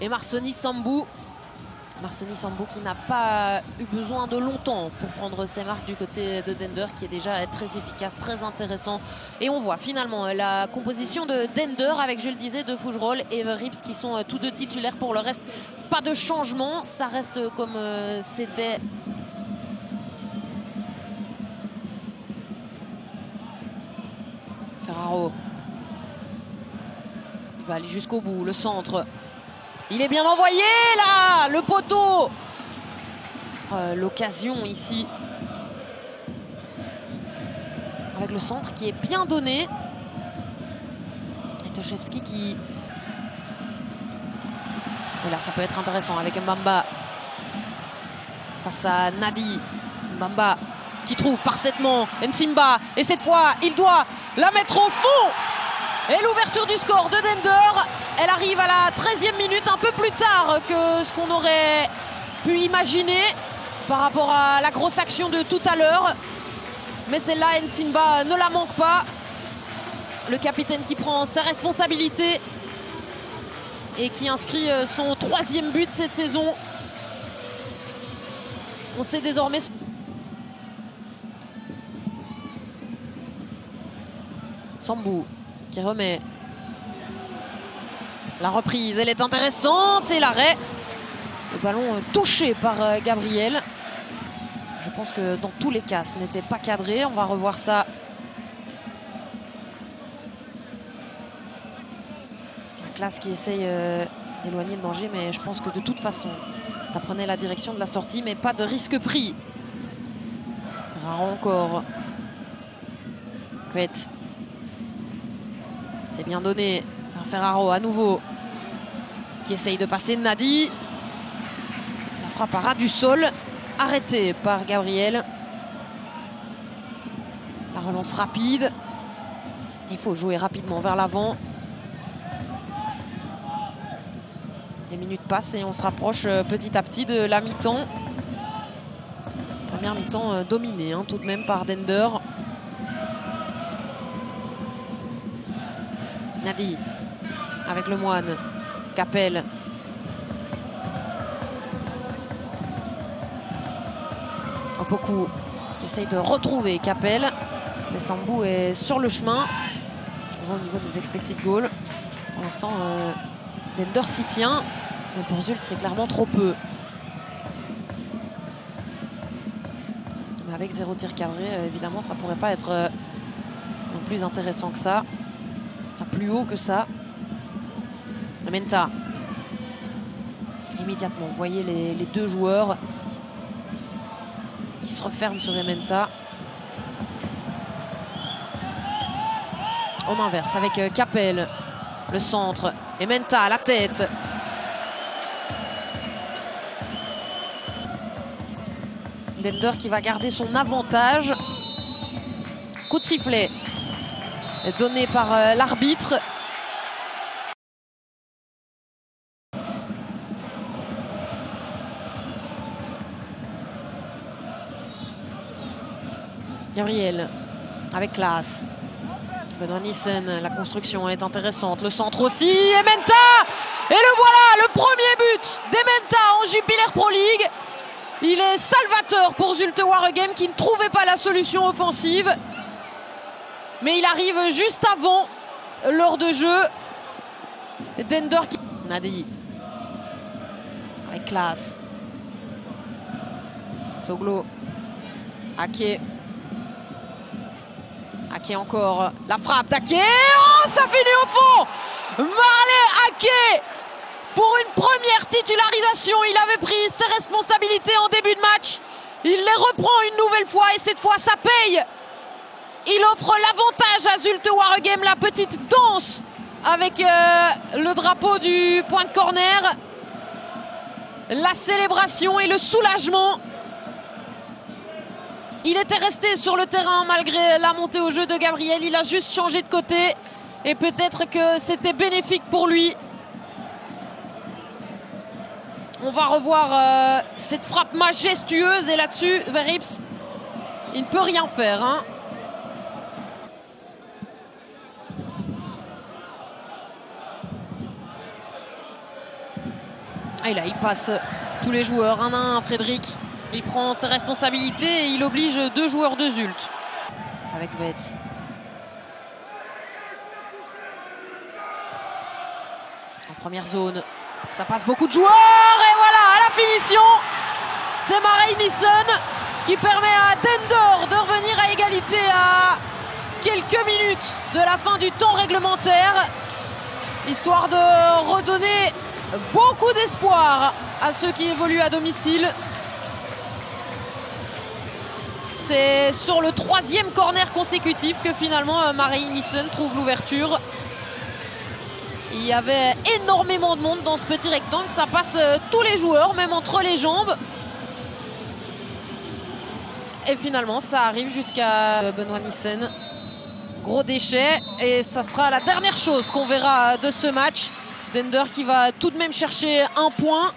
et Marconi Sambou. Marconi Sambou qui n'a pas eu besoin de longtemps pour prendre ses marques du côté de Dender, qui est déjà très efficace, très intéressant. Et on voit finalement la composition de Dender avec, je le disais, de Fougerolles et Rips qui sont tous deux titulaires. Pour le reste, pas de changement, ça reste comme c'était. Ferraro. Il va aller jusqu'au bout, le centre. Il est bien envoyé là, le poteau. L'occasion ici. Avec le centre qui est bien donné. Et Toszewski qui... Et là, ça peut être intéressant avec Mbamba. Face à Nadi. Mbamba qui trouve parfaitement Nsimba. Et cette fois, il doit la mettre au fond. Et l'ouverture du score de Dender, elle arrive à la 13e minute, un peu plus tard que ce qu'on aurait pu imaginer par rapport à la grosse action de tout à l'heure. Mais celle-là, Nsimba ne la manque pas. Le capitaine qui prend ses responsabilités et qui inscrit son 3e but cette saison. On sait désormais... Sambou qui remet la reprise, elle est intéressante et l'arrêt. Le ballon touché par Gabriel. Je pense que dans tous les cas, ce n'était pas cadré. On va revoir ça. La classe qui essaye d'éloigner le danger, mais je pense que de toute façon, ça prenait la direction de la sortie, mais pas de risque pris. Ferraro encore. Couet. C'est bien donné par Ferraro à nouveau. Qui essaye de passer Nadi. La frappe à ras du sol. Arrêtée par Gabriel. La relance rapide. Il faut jouer rapidement vers l'avant. Les minutes passent et on se rapproche petit à petit de la mi-temps. Première mi-temps dominée tout de même par Dender. Nadi avec le Moine. Capel. Opoku qui essaye de retrouver Capel. Mais Sambou est sur le chemin. On voit au niveau des expected goals. Pour l'instant, Dender s'y tient. Mais pour Zult, c'est clairement trop peu. Mais avec 0 tir cadré, évidemment, ça pourrait pas être plus intéressant que ça. Plus haut que ça. Menta. Immédiatement, vous voyez les deux joueurs qui se referment sur Menta. En inverse avec Capel. Le centre. Et Menta à la tête. Dender qui va garder son avantage. Coup de sifflet donné par l'arbitre. Gabriel avec classe. Benoît Nissen, la construction est intéressante. Le centre aussi. Et Menta. Et le voilà, le premier but d'Ementa en Jupiler Pro League. Il est salvateur pour Zulte Waregem qui ne trouvait pas la solution offensive. Mais il arrive juste avant l'heure de jeu. Dender qui... Nadi. Avec classe. Soglo. Ake. Ake encore. La frappe d'Ake. Oh, ça finit au fond. Marley Ake. Pour une première titularisation, il avait pris ses responsabilités en début de match. Il les reprend une nouvelle fois et cette fois, ça paye. Il offre l'avantage à Zulte Waregem, la petite danse avec le drapeau du point de corner. La célébration et le soulagement. Il était resté sur le terrain malgré la montée au jeu de Gabriel. Il a juste changé de côté et peut-être que c'était bénéfique pour lui. On va revoir cette frappe majestueuse et là-dessus, Verips, il ne peut rien faire. Et là, il passe tous les joueurs, un à un. Frédéric, il prend ses responsabilités et il oblige 2 joueurs de Zulte. Avec Betts. En première zone, ça passe beaucoup de joueurs. Et voilà, à la finition, c'est Marei Nissen qui permet à Dender de revenir à égalité à quelques minutes de la fin du temps réglementaire, histoire de redonner beaucoup d'espoir à ceux qui évoluent à domicile. C'est sur le 3e corner consécutif que finalement Marei Nissen trouve l'ouverture. Il y avait énormément de monde dans ce petit rectangle, ça passe tous les joueurs, même entre les jambes. Et finalement, ça arrive jusqu'à Benoît Nissen. Gros déchet. Et ça sera la dernière chose qu'on verra de ce match. Dender qui va tout de même chercher un point.